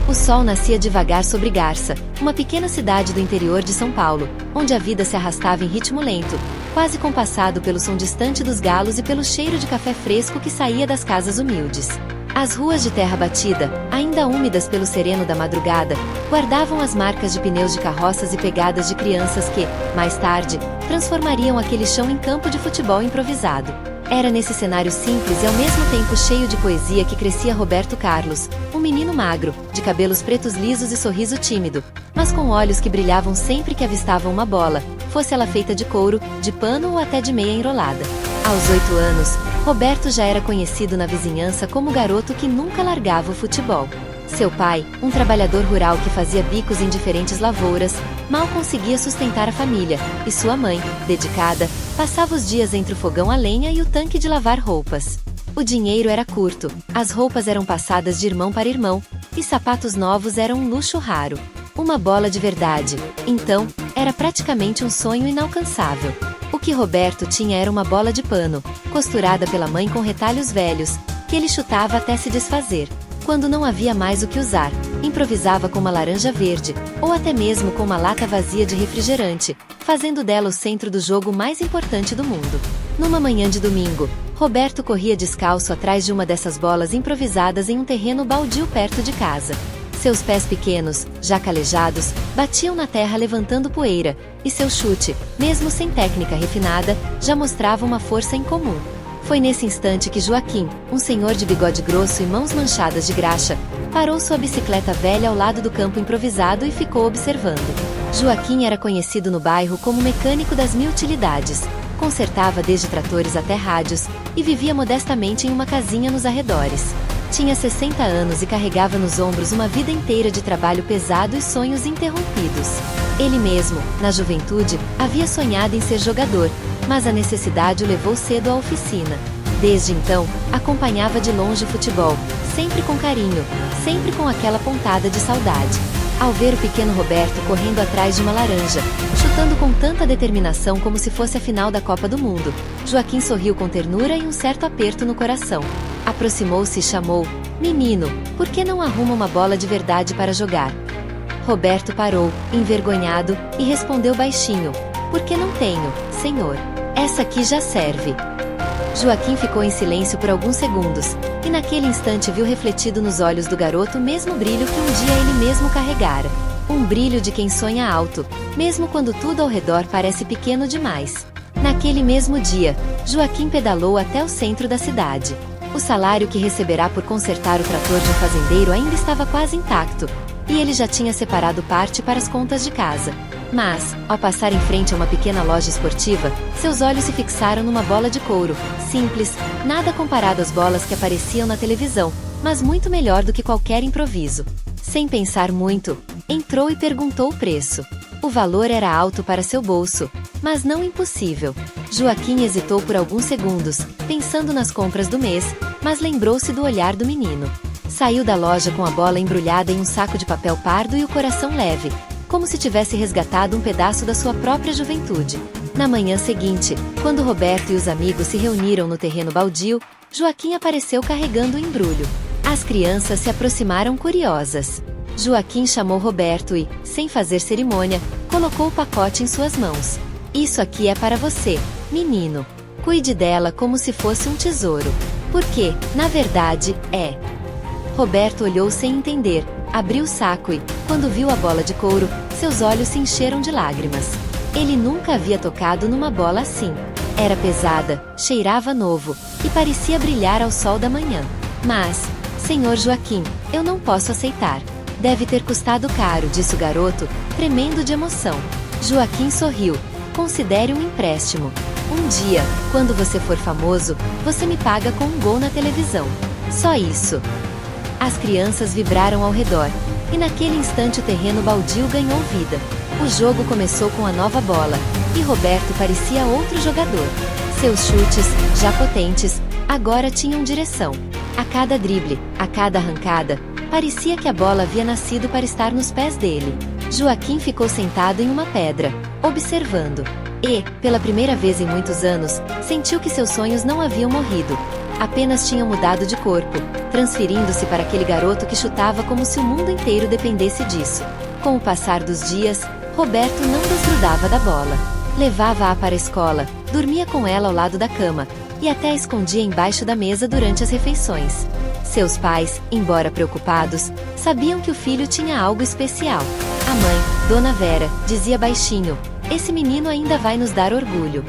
O sol nascia devagar sobre Garça, uma pequena cidade do interior de São Paulo, onde a vida se arrastava em ritmo lento, quase compassado pelo som distante dos galos e pelo cheiro de café fresco que saía das casas humildes. As ruas de terra batida, ainda úmidas pelo sereno da madrugada, guardavam as marcas de pneus de carroças e pegadas de crianças que, mais tarde, transformariam aquele chão em campo de futebol improvisado. Era nesse cenário simples e ao mesmo tempo cheio de poesia que crescia Roberto Carlos, um menino magro, de cabelos pretos lisos e sorriso tímido, mas com olhos que brilhavam sempre que avistavam uma bola, fosse ela feita de couro, de pano ou até de meia enrolada. Aos 8 anos, Roberto já era conhecido na vizinhança como o garoto que nunca largava o futebol. Seu pai, um trabalhador rural que fazia bicos em diferentes lavouras, mal conseguia sustentar a família, e sua mãe, dedicada, passava os dias entre o fogão a lenha e o tanque de lavar roupas. O dinheiro era curto, as roupas eram passadas de irmão para irmão, e sapatos novos eram um luxo raro. Uma bola de verdade, então, era praticamente um sonho inalcançável. O que Roberto tinha era uma bola de pano, costurada pela mãe com retalhos velhos, que ele chutava até se desfazer. Quando não havia mais o que usar, improvisava com uma laranja verde, ou até mesmo com uma lata vazia de refrigerante, fazendo dela o centro do jogo mais importante do mundo. Numa manhã de domingo, Roberto corria descalço atrás de uma dessas bolas improvisadas em um terreno baldio perto de casa. Seus pés pequenos, já calejados, batiam na terra levantando poeira, e seu chute, mesmo sem técnica refinada, já mostrava uma força incomum. Foi nesse instante que Joaquim, um senhor de bigode grosso e mãos manchadas de graxa, parou sua bicicleta velha ao lado do campo improvisado e ficou observando. Joaquim era conhecido no bairro como mecânico das mil utilidades, consertava desde tratores até rádios, e vivia modestamente em uma casinha nos arredores. Tinha 60 anos e carregava nos ombros uma vida inteira de trabalho pesado e sonhos interrompidos. Ele mesmo, na juventude, havia sonhado em ser jogador, mas a necessidade o levou cedo à oficina. Desde então, acompanhava de longe o futebol, sempre com carinho, sempre com aquela pontada de saudade. Ao ver o pequeno Roberto correndo atrás de uma laranja, chutando com tanta determinação como se fosse a final da Copa do Mundo, Joaquim sorriu com ternura e um certo aperto no coração. Aproximou-se e chamou: "Menino, por que não arruma uma bola de verdade para jogar?" Roberto parou, envergonhado, e respondeu baixinho: "Por que não tenho, senhor? Essa aqui já serve." Joaquim ficou em silêncio por alguns segundos, e naquele instante viu refletido nos olhos do garoto o mesmo brilho que um dia ele mesmo carregara. Um brilho de quem sonha alto, mesmo quando tudo ao redor parece pequeno demais. Naquele mesmo dia, Joaquim pedalou até o centro da cidade. O salário que receberá por consertar o trator de um fazendeiro ainda estava quase intacto, e ele já tinha separado parte para as contas de casa. Mas, ao passar em frente a uma pequena loja esportiva, seus olhos se fixaram numa bola de couro, simples, nada comparado às bolas que apareciam na televisão, mas muito melhor do que qualquer improviso. Sem pensar muito, entrou e perguntou o preço. O valor era alto para seu bolso, mas não impossível. Joaquim hesitou por alguns segundos, pensando nas compras do mês, mas lembrou-se do olhar do menino. Saiu da loja com a bola embrulhada em um saco de papel pardo e o coração leve, como se tivesse resgatado um pedaço da sua própria juventude. Na manhã seguinte, quando Roberto e os amigos se reuniram no terreno baldio, Joaquim apareceu carregando o embrulho. As crianças se aproximaram curiosas. Joaquim chamou Roberto e, sem fazer cerimônia, colocou o pacote em suas mãos. "Isso aqui é para você, menino. Cuide dela como se fosse um tesouro. Porque, na verdade, é." Roberto olhou sem entender, abriu o saco e, quando viu a bola de couro, seus olhos se encheram de lágrimas. Ele nunca havia tocado numa bola assim. Era pesada, cheirava novo, e parecia brilhar ao sol da manhã. "Mas, senhor Joaquim, eu não posso aceitar. Deve ter custado caro", disse o garoto, tremendo de emoção. Joaquim sorriu. "Considere um empréstimo. Um dia, quando você for famoso, você me paga com um gol na televisão. Só isso." As crianças vibraram ao redor, e naquele instante o terreno baldio ganhou vida. O jogo começou com a nova bola, e Roberto parecia outro jogador. Seus chutes, já potentes, agora tinham direção. A cada drible, a cada arrancada, parecia que a bola havia nascido para estar nos pés dele. Joaquim ficou sentado em uma pedra, observando. E, pela primeira vez em muitos anos, sentiu que seus sonhos não haviam morrido. apenas tinham mudado de corpo, transferindo-se para aquele garoto que chutava como se o mundo inteiro dependesse disso. Com o passar dos dias, Roberto não desgrudava da bola. Levava-a para a escola, dormia com ela ao lado da cama, e até a escondia embaixo da mesa durante as refeições. Seus pais, embora preocupados, sabiam que o filho tinha algo especial. A mãe, Dona Vera, dizia baixinho: "Esse menino ainda vai nos dar orgulho."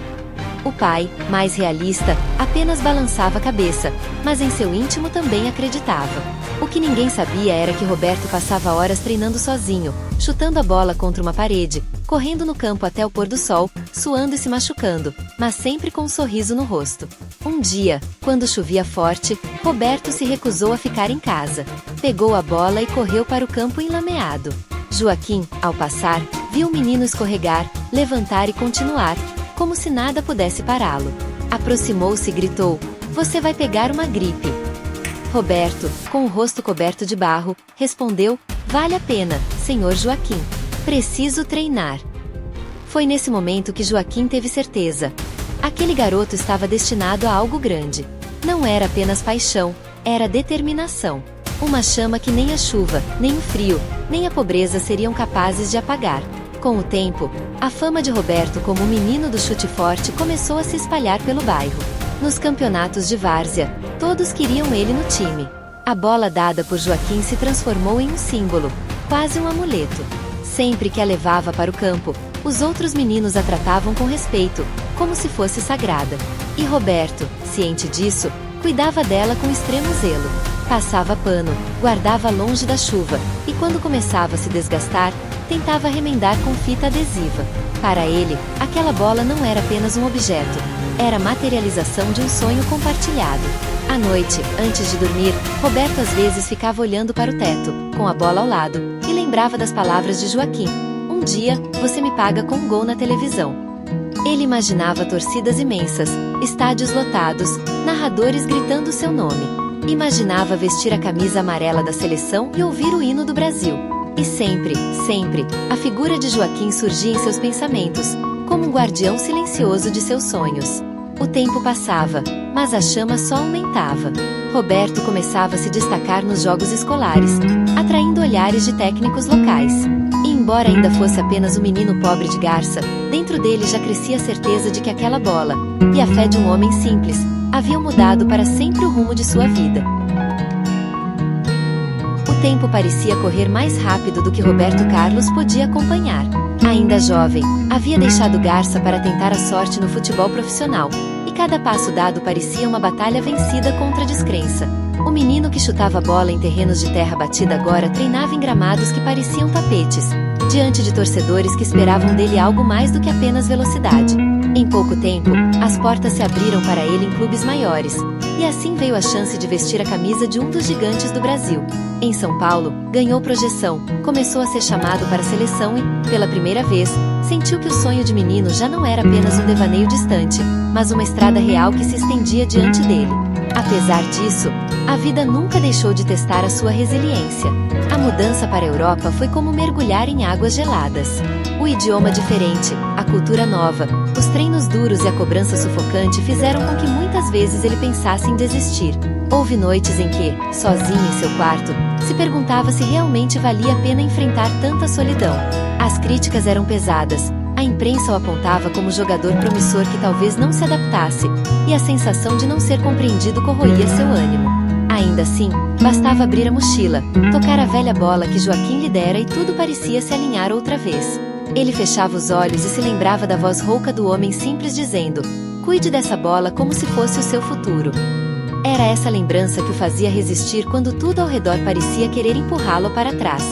O pai, mais realista, apenas balançava a cabeça, mas em seu íntimo também acreditava. O que ninguém sabia era que Roberto passava horas treinando sozinho, chutando a bola contra uma parede, correndo no campo até o pôr do sol, suando e se machucando, mas sempre com um sorriso no rosto. Um dia, quando chovia forte, Roberto se recusou a ficar em casa. Pegou a bola e correu para o campo enlameado. Joaquim, ao passar, viu o menino escorregar, levantar e continuar, como se nada pudesse pará-lo. Aproximou-se e gritou: "Você vai pegar uma gripe." Roberto, com o rosto coberto de barro, respondeu: "Vale a pena, senhor Joaquim. Preciso treinar." Foi nesse momento que Joaquim teve certeza. Aquele garoto estava destinado a algo grande. Não era apenas paixão, era determinação. Uma chama que nem a chuva, nem o frio, nem a pobreza seriam capazes de apagar. Com o tempo, a fama de Roberto como o menino do chute forte começou a se espalhar pelo bairro. Nos campeonatos de várzea, todos queriam ele no time. A bola dada por Joaquim se transformou em um símbolo, quase um amuleto. Sempre que a levava para o campo, os outros meninos a tratavam com respeito, como se fosse sagrada. E Roberto, ciente disso, cuidava dela com extremo zelo. Passava pano, guardava longe da chuva, e quando começava a se desgastar, tentava remendar com fita adesiva. Para ele, aquela bola não era apenas um objeto, era a materialização de um sonho compartilhado. À noite, antes de dormir, Roberto às vezes ficava olhando para o teto, com a bola ao lado, e lembrava das palavras de Joaquim: "Um dia, você me paga com um gol na televisão." Ele imaginava torcidas imensas, estádios lotados, narradores gritando seu nome. Imaginava vestir a camisa amarela da seleção e ouvir o hino do Brasil. E sempre, sempre, a figura de Joaquim surgia em seus pensamentos, como um guardião silencioso de seus sonhos. O tempo passava, mas a chama só aumentava. Roberto começava a se destacar nos jogos escolares, atraindo olhares de técnicos locais. E embora ainda fosse apenas um menino pobre de Garça, dentro dele já crescia a certeza de que aquela bola, e a fé de um homem simples, haviam mudado para sempre o rumo de sua vida. O tempo parecia correr mais rápido do que Roberto Carlos podia acompanhar. Ainda jovem, havia deixado Garça para tentar a sorte no futebol profissional, e cada passo dado parecia uma batalha vencida contra a descrença. O menino que chutava a bola em terrenos de terra batida agora treinava em gramados que pareciam tapetes, diante de torcedores que esperavam dele algo mais do que apenas velocidade. Em pouco tempo, as portas se abriram para ele em clubes maiores, e assim veio a chance de vestir a camisa de um dos gigantes do Brasil. Em São Paulo, ganhou projeção, começou a ser chamado para a seleção e, pela primeira vez, sentiu que o sonho de menino já não era apenas um devaneio distante, mas uma estrada real que se estendia diante dele. Apesar disso, a vida nunca deixou de testar a sua resiliência. A mudança para a Europa foi como mergulhar em águas geladas. O idioma diferente, a cultura nova, os treinos duros e a cobrança sufocante fizeram com que muitas vezes ele pensasse em desistir. Houve noites em que, sozinho em seu quarto, se perguntava se realmente valia a pena enfrentar tanta solidão. As críticas eram pesadas, a imprensa o apontava como jogador promissor que talvez não se adaptasse, e a sensação de não ser compreendido corroía seu ânimo. Ainda assim, bastava abrir a mochila, tocar a velha bola que Joaquim lhe dera e tudo parecia se alinhar outra vez. Ele fechava os olhos e se lembrava da voz rouca do homem simples dizendo: "Cuide dessa bola como se fosse o seu futuro." Era essa lembrança que o fazia resistir quando tudo ao redor parecia querer empurrá-lo para trás.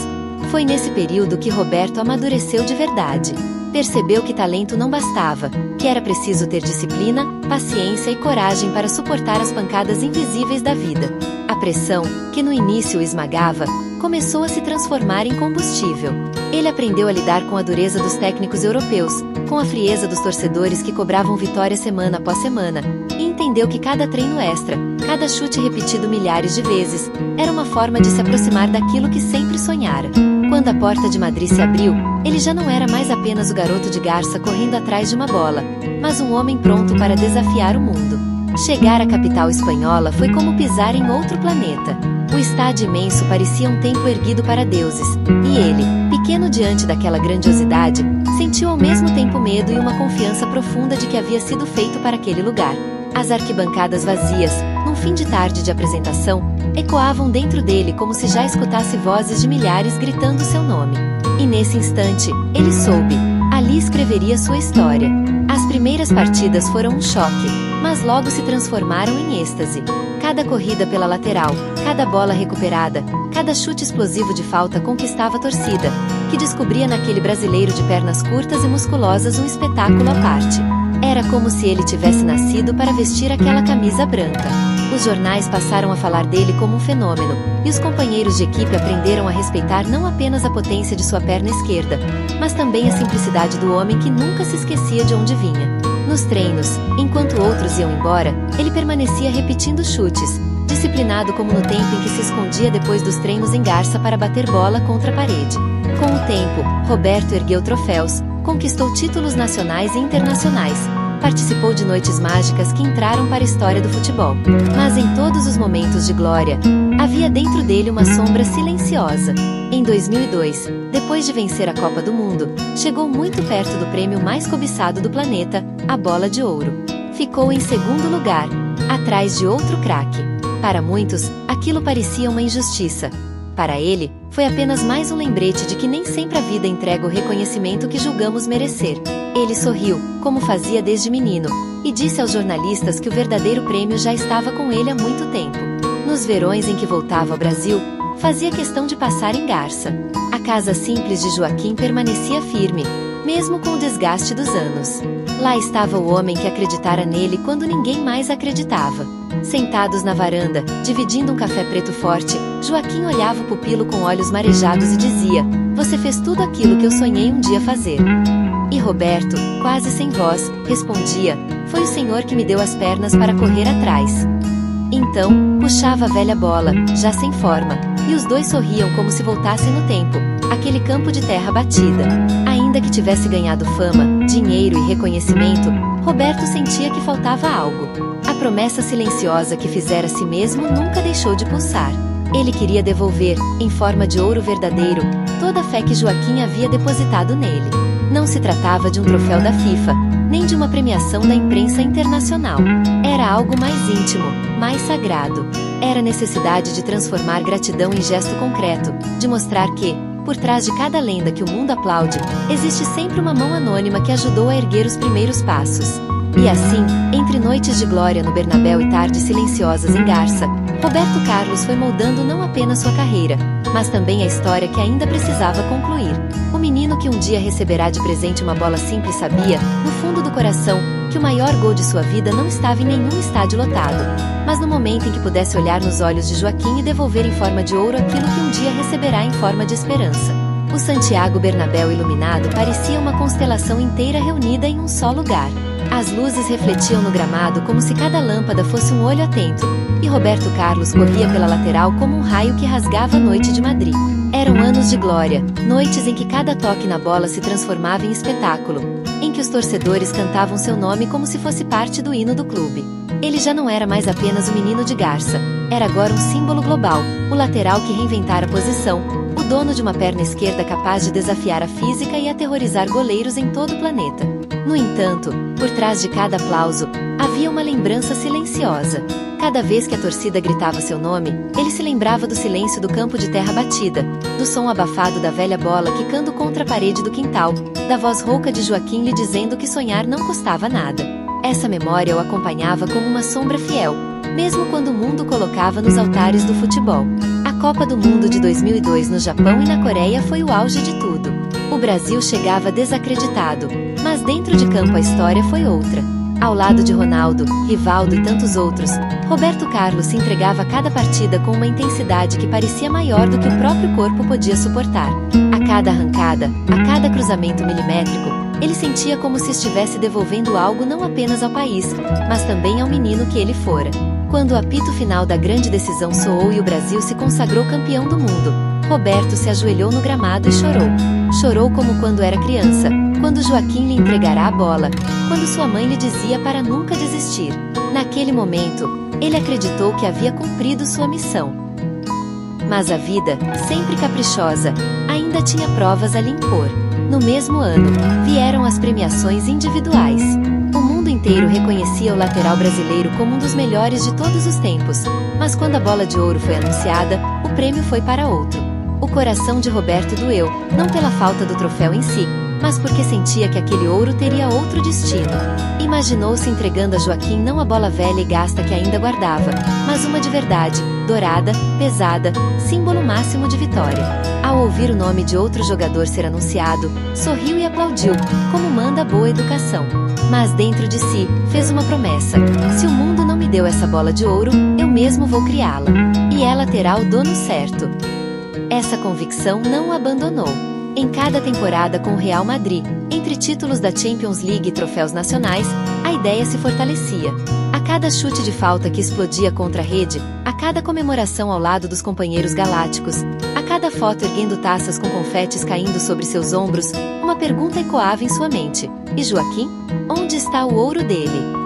Foi nesse período que Roberto amadureceu de verdade. Percebeu que talento não bastava, que era preciso ter disciplina, paciência e coragem para suportar as pancadas invisíveis da vida. A pressão, que no início o esmagava, começou a se transformar em combustível. Ele aprendeu a lidar com a dureza dos técnicos europeus, com a frieza dos torcedores que cobravam vitória semana após semana, e entendeu que cada treino extra, cada chute repetido milhares de vezes, era uma forma de se aproximar daquilo que sempre sonhara. Quando a porta de Madrid se abriu, ele já não era mais apenas o garoto de Garça correndo atrás de uma bola, mas um homem pronto para desafiar o mundo. Chegar à capital espanhola foi como pisar em outro planeta. O estádio imenso parecia um templo erguido para deuses, e ele, pequeno diante daquela grandiosidade, sentiu ao mesmo tempo medo e uma confiança profunda de que havia sido feito para aquele lugar. As arquibancadas vazias, num fim de tarde de apresentação, ecoavam dentro dele como se já escutasse vozes de milhares gritando seu nome. E nesse instante, ele soube. Ali escreveria sua história. As primeiras partidas foram um choque, mas logo se transformaram em êxtase. Cada corrida pela lateral, cada bola recuperada, cada chute explosivo de falta conquistava a torcida, que descobria naquele brasileiro de pernas curtas e musculosas um espetáculo à parte. Era como se ele tivesse nascido para vestir aquela camisa branca. Os jornais passaram a falar dele como um fenômeno, e os companheiros de equipe aprenderam a respeitar não apenas a potência de sua perna esquerda, mas também a simplicidade do homem que nunca se esquecia de onde vinha. Nos treinos, enquanto outros iam embora, ele permanecia repetindo chutes, disciplinado como no tempo em que se escondia depois dos treinos em Garça para bater bola contra a parede. Com o tempo, Roberto ergueu troféus, conquistou títulos nacionais e internacionais, participou de noites mágicas que entraram para a história do futebol. Mas em todos os momentos de glória, havia dentro dele uma sombra silenciosa. Em 2002, depois de vencer a Copa do Mundo, chegou muito perto do prêmio mais cobiçado do planeta, a Bola de Ouro. Ficou em segundo lugar, atrás de outro craque. Para muitos, aquilo parecia uma injustiça. Para ele, foi apenas mais um lembrete de que nem sempre a vida entrega o reconhecimento que julgamos merecer. Ele sorriu, como fazia desde menino, e disse aos jornalistas que o verdadeiro prêmio já estava com ele há muito tempo. Nos verões em que voltava ao Brasil, fazia questão de passar em Garça. A casa simples de Joaquim permanecia firme, mesmo com o desgaste dos anos. Lá estava o homem que acreditara nele quando ninguém mais acreditava. Sentados na varanda, dividindo um café preto forte, Joaquim olhava o pupilo com olhos marejados e dizia: "Você fez tudo aquilo que eu sonhei um dia fazer." E Roberto, quase sem voz, respondia: "Foi o Senhor que me deu as pernas para correr atrás." Então, puxava a velha bola, já sem forma, e os dois sorriam como se voltassem no tempo, aquele campo de terra batida. Ainda que tivesse ganhado fama, dinheiro e reconhecimento, Roberto sentia que faltava algo. A promessa silenciosa que fizera a si mesmo nunca deixou de pulsar. Ele queria devolver, em forma de ouro verdadeiro, toda a fé que Joaquim havia depositado nele. Não se tratava de um troféu da FIFA, nem de uma premiação da imprensa internacional. Era algo mais íntimo, mais sagrado. Era a necessidade de transformar gratidão em gesto concreto, de mostrar que, por trás de cada lenda que o mundo aplaude, existe sempre uma mão anônima que ajudou a erguer os primeiros passos. E assim, entre noites de glória no Bernabéu e tardes silenciosas em Garça, Roberto Carlos foi moldando não apenas sua carreira, mas também a história que ainda precisava concluir. O menino que um dia receberá de presente uma bola simples sabia, no fundo do coração, que o maior gol de sua vida não estava em nenhum estádio lotado, mas no momento em que pudesse olhar nos olhos de Joaquim e devolver em forma de ouro aquilo que um dia receberá em forma de esperança. O Santiago Bernabéu iluminado parecia uma constelação inteira reunida em um só lugar. As luzes refletiam no gramado como se cada lâmpada fosse um olho atento, e Roberto Carlos corria pela lateral como um raio que rasgava a noite de Madrid. Eram anos de glória, noites em que cada toque na bola se transformava em espetáculo, em que os torcedores cantavam seu nome como se fosse parte do hino do clube. Ele já não era mais apenas o menino de Garça, era agora um símbolo global, o lateral que reinventara a posição, o dono de uma perna esquerda capaz de desafiar a física e aterrorizar goleiros em todo o planeta. No entanto, por trás de cada aplauso, havia uma lembrança silenciosa. Cada vez que a torcida gritava seu nome, ele se lembrava do silêncio do campo de terra batida, do som abafado da velha bola quicando contra a parede do quintal, da voz rouca de Joaquim lhe dizendo que sonhar não custava nada. Essa memória o acompanhava como uma sombra fiel, mesmo quando o mundo colocava nos altares do futebol. A Copa do Mundo de 2002 no Japão e na Coreia foi o auge de tudo. O Brasil chegava desacreditado, mas dentro de campo a história foi outra. Ao lado de Ronaldo, Rivaldo e tantos outros, Roberto Carlos se entregava a cada partida com uma intensidade que parecia maior do que o próprio corpo podia suportar. A cada arrancada, a cada cruzamento milimétrico, ele sentia como se estivesse devolvendo algo não apenas ao país, mas também ao menino que ele fora. Quando o apito final da grande decisão soou e o Brasil se consagrou campeão do mundo, Roberto se ajoelhou no gramado e chorou. Chorou como quando era criança, quando Joaquim lhe entregará a bola, quando sua mãe lhe dizia para nunca desistir. Naquele momento, ele acreditou que havia cumprido sua missão. Mas a vida, sempre caprichosa, ainda tinha provas a lhe impor. No mesmo ano, vieram as premiações individuais. O mundo inteiro reconhecia o lateral brasileiro como um dos melhores de todos os tempos, mas quando a bola de ouro foi anunciada, o prêmio foi para outro. O coração de Roberto doeu, não pela falta do troféu em si, mas porque sentia que aquele ouro teria outro destino. Imaginou-se entregando a Joaquim não a bola velha e gasta que ainda guardava, mas uma de verdade, dourada, pesada, símbolo máximo de vitória. Ao ouvir o nome de outro jogador ser anunciado, sorriu e aplaudiu, como manda a boa educação. Mas dentro de si, fez uma promessa: se o mundo não me deu essa bola de ouro, eu mesmo vou criá-la. E ela terá o dono certo. Essa convicção não o abandonou. Em cada temporada com o Real Madrid, entre títulos da Champions League e troféus nacionais, a ideia se fortalecia. A cada chute de falta que explodia contra a rede, a cada comemoração ao lado dos companheiros galácticos, a cada foto erguendo taças com confetes caindo sobre seus ombros, uma pergunta ecoava em sua mente: e Joaquim? Onde está o ouro dele?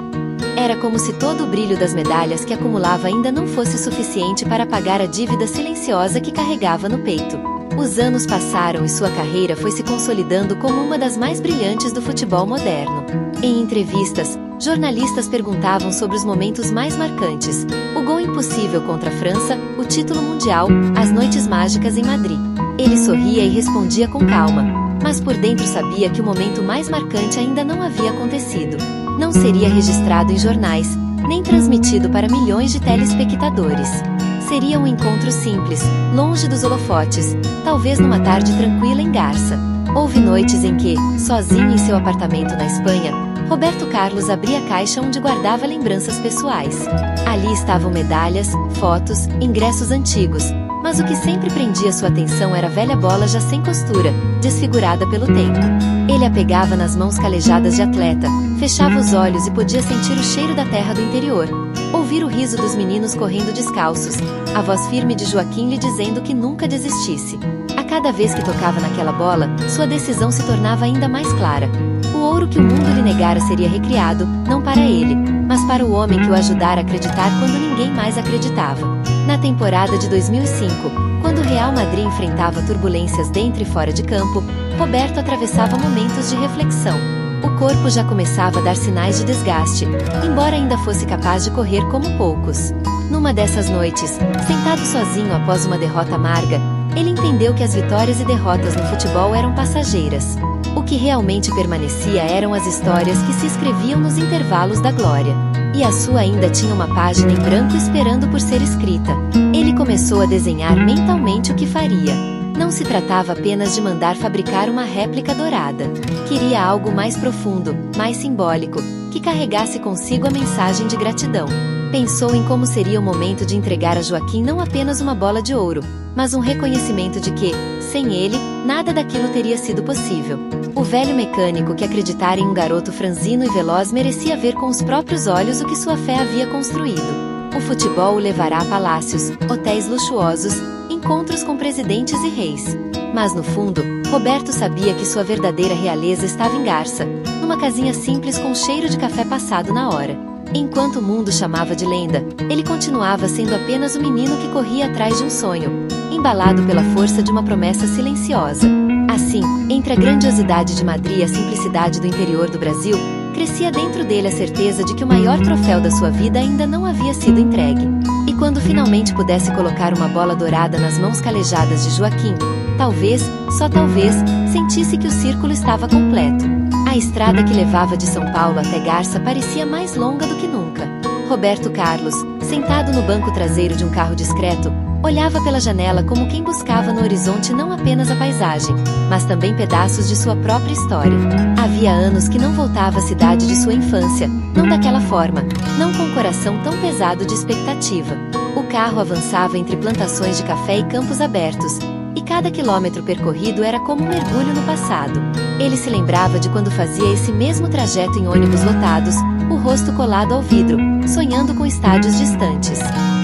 Era como se todo o brilho das medalhas que acumulava ainda não fosse suficiente para pagar a dívida silenciosa que carregava no peito. Os anos passaram e sua carreira foi se consolidando como uma das mais brilhantes do futebol moderno. Em entrevistas, jornalistas perguntavam sobre os momentos mais marcantes: o gol impossível contra a França, o título mundial, as noites mágicas em Madrid. Ele sorria e respondia com calma, mas por dentro sabia que o momento mais marcante ainda não havia acontecido. Não seria registrado em jornais, nem transmitido para milhões de telespectadores. Seria um encontro simples, longe dos holofotes, talvez numa tarde tranquila em Garça. Houve noites em que, sozinho em seu apartamento na Espanha, Roberto Carlos abria a caixa onde guardava lembranças pessoais. Ali estavam medalhas, fotos, ingressos antigos, mas o que sempre prendia sua atenção era a velha bola já sem costura, desfigurada pelo tempo. Ele a pegava nas mãos calejadas de atleta, fechava os olhos e podia sentir o cheiro da terra do interior. Ouvir o riso dos meninos correndo descalços, a voz firme de Joaquim lhe dizendo que nunca desistisse. A cada vez que tocava naquela bola, sua decisão se tornava ainda mais clara. O ouro que o mundo lhe negara seria recriado, não para ele, mas para o homem que o ajudara a acreditar quando ninguém mais acreditava. Na temporada de 2005, quando o Real Madrid enfrentava turbulências dentro e fora de campo, Roberto atravessava momentos de reflexão. O corpo já começava a dar sinais de desgaste, embora ainda fosse capaz de correr como poucos. Numa dessas noites, sentado sozinho após uma derrota amarga, ele entendeu que as vitórias e derrotas no futebol eram passageiras. O que realmente permanecia eram as histórias que se escreviam nos intervalos da glória. E a sua ainda tinha uma página em branco esperando por ser escrita. Ele começou a desenhar mentalmente o que faria. Não se tratava apenas de mandar fabricar uma réplica dourada. Queria algo mais profundo, mais simbólico, que carregasse consigo a mensagem de gratidão. Pensou em como seria o momento de entregar a Joaquim não apenas uma bola de ouro, mas um reconhecimento de que, sem ele, nada daquilo teria sido possível. O velho mecânico que acreditara em um garoto franzino e veloz merecia ver com os próprios olhos o que sua fé havia construído. O futebol o levará a palácios, hotéis luxuosos, encontros com presidentes e reis. Mas no fundo, Roberto sabia que sua verdadeira realeza estava em Garça, numa casinha simples com cheiro de café passado na hora. Enquanto o mundo chamava de lenda, ele continuava sendo apenas o menino que corria atrás de um sonho, embalado pela força de uma promessa silenciosa. Assim, entre a grandiosidade de Madrid e a simplicidade do interior do Brasil, crescia dentro dele a certeza de que o maior troféu da sua vida ainda não havia sido entregue. E quando finalmente pudesse colocar uma bola dourada nas mãos calejadas de Joaquim, talvez, só talvez, sentisse que o círculo estava completo. A estrada que levava de São Paulo até Garça parecia mais longa do que nunca. Roberto Carlos, sentado no banco traseiro de um carro discreto, olhava pela janela como quem buscava no horizonte não apenas a paisagem, mas também pedaços de sua própria história. Havia anos que não voltava à cidade de sua infância, não daquela forma, não com o coração tão pesado de expectativa. O carro avançava entre plantações de café e campos abertos, e cada quilômetro percorrido era como um mergulho no passado. Ele se lembrava de quando fazia esse mesmo trajeto em ônibus lotados, o rosto colado ao vidro, sonhando com estádios distantes.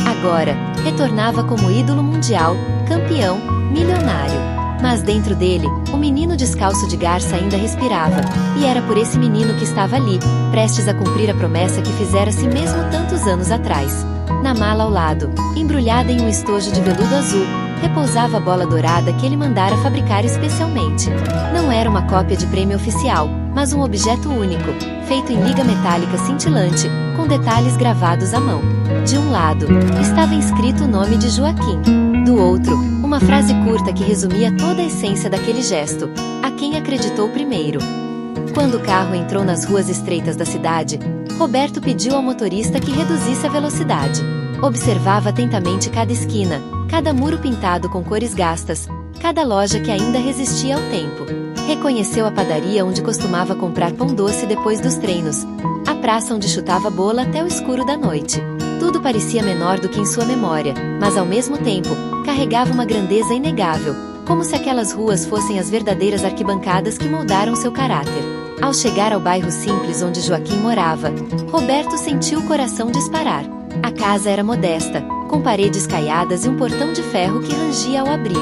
Agora, retornava como ídolo mundial, campeão, milionário. Mas dentro dele, o menino descalço de garça ainda respirava, e era por esse menino que estava ali, prestes a cumprir a promessa que fizera a si mesmo tantos anos atrás. Na mala ao lado, embrulhada em um estojo de veludo azul, repousava a bola dourada que ele mandara fabricar especialmente. Não era uma cópia de prêmio oficial, mas um objeto único, feito em liga metálica cintilante, com detalhes gravados à mão. De um lado, estava inscrito o nome de Joaquim. Do outro, uma frase curta que resumia toda a essência daquele gesto: a quem acreditou primeiro. Quando o carro entrou nas ruas estreitas da cidade, Roberto pediu ao motorista que reduzisse a velocidade. Observava atentamente cada esquina, cada muro pintado com cores gastas, cada loja que ainda resistia ao tempo. Reconheceu a padaria onde costumava comprar pão doce depois dos treinos, a praça onde chutava bola até o escuro da noite. Tudo parecia menor do que em sua memória, mas ao mesmo tempo, carregava uma grandeza inegável, como se aquelas ruas fossem as verdadeiras arquibancadas que moldaram seu caráter. Ao chegar ao bairro simples onde Joaquim morava, Roberto sentiu o coração disparar. A casa era modesta, com paredes caiadas e um portão de ferro que rangia ao abrir.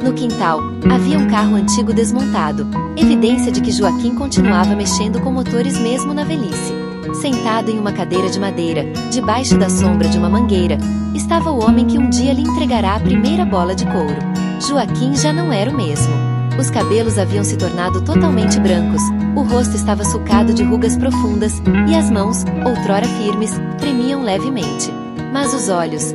No quintal, havia um carro antigo desmontado, evidência de que Joaquim continuava mexendo com motores mesmo na velhice. Sentado em uma cadeira de madeira, debaixo da sombra de uma mangueira, estava o homem que um dia lhe entregará a primeira bola de couro. Joaquim já não era o mesmo. Os cabelos haviam se tornado totalmente brancos, o rosto estava sulcado de rugas profundas, e as mãos, outrora firmes, tremiam levemente. Mas os olhos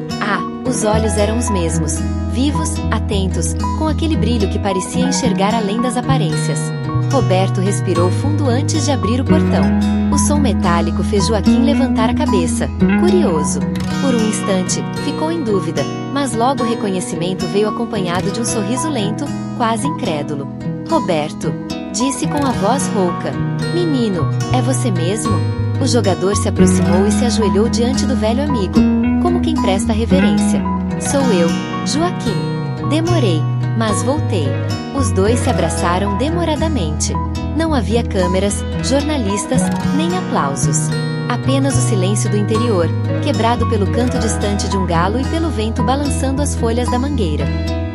eram os mesmos, vivos, atentos, com aquele brilho que parecia enxergar além das aparências. Roberto respirou fundo antes de abrir o portão. O som metálico fez Joaquim levantar a cabeça, curioso. Por um instante, ficou em dúvida, mas logo o reconhecimento veio acompanhado de um sorriso lento, quase incrédulo. Roberto, disse com a voz rouca. Menino, é você mesmo? O jogador se aproximou e se ajoelhou diante do velho amigo, como quem presta reverência. Sou eu, Joaquim. Demorei, mas voltei. Os dois se abraçaram demoradamente. Não havia câmeras, jornalistas, nem aplausos. Apenas o silêncio do interior, quebrado pelo canto distante de um galo e pelo vento balançando as folhas da mangueira.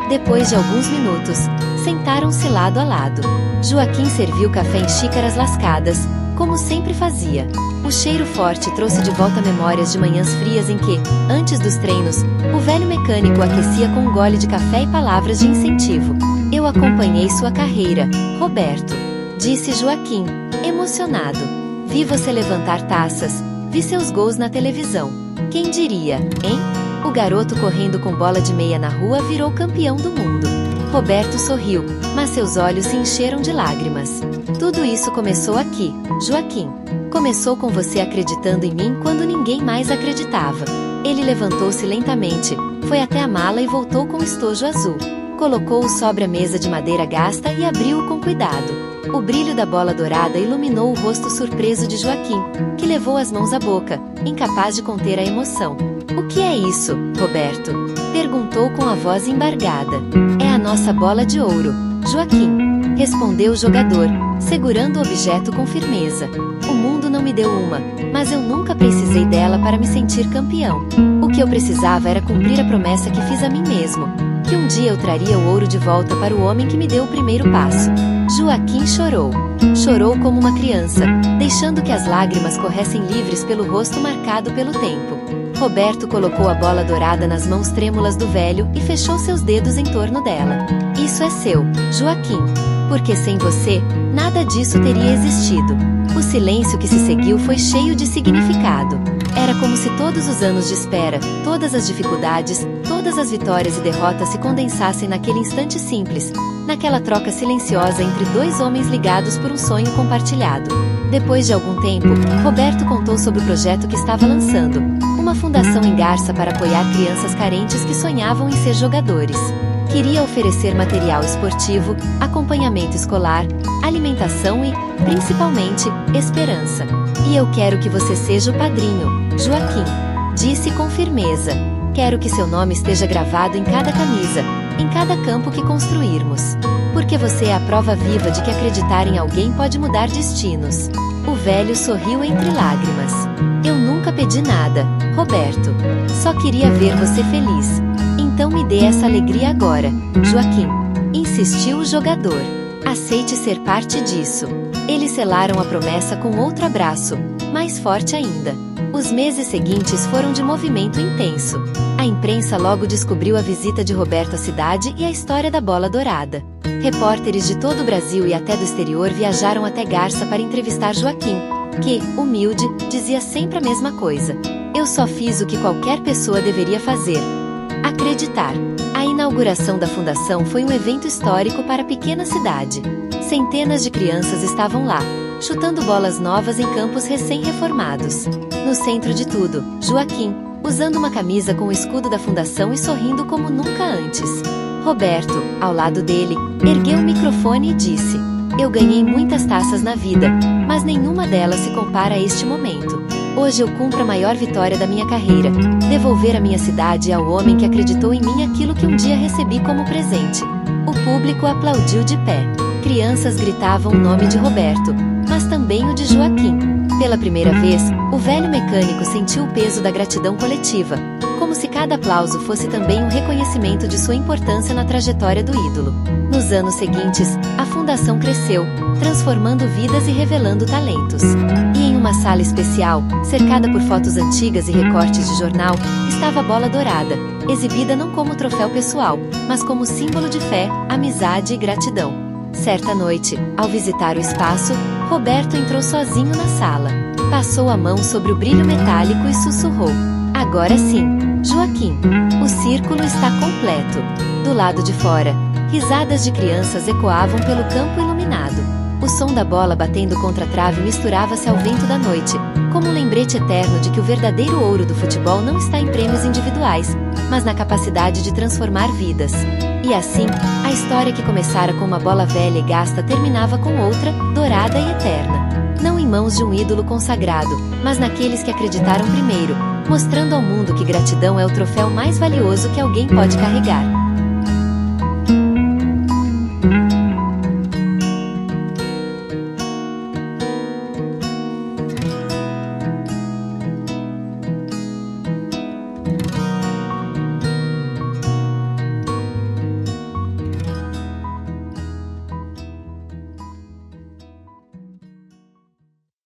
Depois de alguns minutos, sentaram-se lado a lado. Joaquim serviu café em xícaras lascadas, como sempre fazia. O cheiro forte trouxe de volta memórias de manhãs frias em que, antes dos treinos, o velho mecânico aquecia com um gole de café e palavras de incentivo. Eu acompanhei sua carreira, Roberto, disse Joaquim, emocionado. Vi você levantar taças, vi seus gols na televisão. Quem diria, hein? O garoto correndo com bola de meia na rua virou campeão do mundo. Roberto sorriu, mas seus olhos se encheram de lágrimas. Tudo isso começou aqui, Joaquim. Começou com você acreditando em mim quando ninguém mais acreditava. Ele levantou-se lentamente, foi até a mala e voltou com o estojo azul. Colocou-o sobre a mesa de madeira gasta e abriu-o com cuidado. O brilho da bola dourada iluminou o rosto surpreso de Joaquim, que levou as mãos à boca, incapaz de conter a emoção. O que é isso, Roberto? Perguntou com a voz embargada. É a nossa bola de ouro, Joaquim, respondeu o jogador, segurando o objeto com firmeza. O mundo não me deu uma, mas eu nunca precisei dela para me sentir campeão. O que eu precisava era cumprir a promessa que fiz a mim mesmo, que um dia eu traria o ouro de volta para o homem que me deu o primeiro passo. Joaquim chorou. Chorou como uma criança, deixando que as lágrimas corressem livres pelo rosto marcado pelo tempo. Roberto colocou a bola dourada nas mãos trêmulas do velho e fechou seus dedos em torno dela. Isso é seu, Joaquim, porque sem você, nada disso teria existido. O silêncio que se seguiu foi cheio de significado. Era como se todos os anos de espera, todas as dificuldades, todas as vitórias e derrotas se condensassem naquele instante simples, naquela troca silenciosa entre dois homens ligados por um sonho compartilhado. Depois de algum tempo, Roberto contou sobre o projeto que estava lançando, uma fundação em Garça para apoiar crianças carentes que sonhavam em ser jogadores. Queria oferecer material esportivo, acompanhamento escolar, alimentação e, principalmente, esperança. E eu quero que você seja o padrinho, Joaquim, disse com firmeza. Quero que seu nome esteja gravado em cada camisa, em cada campo que construirmos. Porque você é a prova viva de que acreditar em alguém pode mudar destinos. O velho sorriu entre lágrimas. Eu nunca pedi nada, Roberto. Só queria ver você feliz. Então me dê essa alegria agora, Joaquim. Insistiu o jogador. Aceite ser parte disso. Eles selaram a promessa com outro abraço, mais forte ainda. Os meses seguintes foram de movimento intenso. A imprensa logo descobriu a visita de Roberto à cidade e a história da bola dourada. Repórteres de todo o Brasil e até do exterior viajaram até Garça para entrevistar Joaquim, que, humilde, dizia sempre a mesma coisa. Eu só fiz o que qualquer pessoa deveria fazer. Acreditar. A inauguração da fundação foi um evento histórico para a pequena cidade. Centenas de crianças estavam lá, chutando bolas novas em campos recém-reformados. No centro de tudo, Joaquim, usando uma camisa com o escudo da fundação e sorrindo como nunca antes. Roberto, ao lado dele, ergueu o microfone e disse: Eu ganhei muitas taças na vida, mas nenhuma delas se compara a este momento. Hoje eu cumpro a maior vitória da minha carreira: devolver à minha cidade e ao homem que acreditou em mim aquilo que um dia recebi como presente. O público aplaudiu de pé. Crianças gritavam o nome de Roberto, mas também o de Joaquim. Pela primeira vez, o velho mecânico sentiu o peso da gratidão coletiva, como se cada aplauso fosse também um reconhecimento de sua importância na trajetória do ídolo. Nos anos seguintes, a fundação cresceu, transformando vidas e revelando talentos. E em uma sala especial, cercada por fotos antigas e recortes de jornal, estava a bola dourada, exibida não como troféu pessoal, mas como símbolo de fé, amizade e gratidão. Certa noite, ao visitar o espaço, Roberto entrou sozinho na sala. Passou a mão sobre o brilho metálico e sussurrou: Agora sim, Joaquim. O círculo está completo. Do lado de fora, risadas de crianças ecoavam pelo campo iluminado. O som da bola batendo contra a trave misturava-se ao vento da noite, como um lembrete eterno de que o verdadeiro ouro do futebol não está em prêmios individuais, mas na capacidade de transformar vidas. E assim, a história que começara com uma bola velha e gasta terminava com outra, dourada e eterna. Não em mãos de um ídolo consagrado, mas naqueles que acreditaram primeiro, mostrando ao mundo que gratidão é o troféu mais valioso que alguém pode carregar.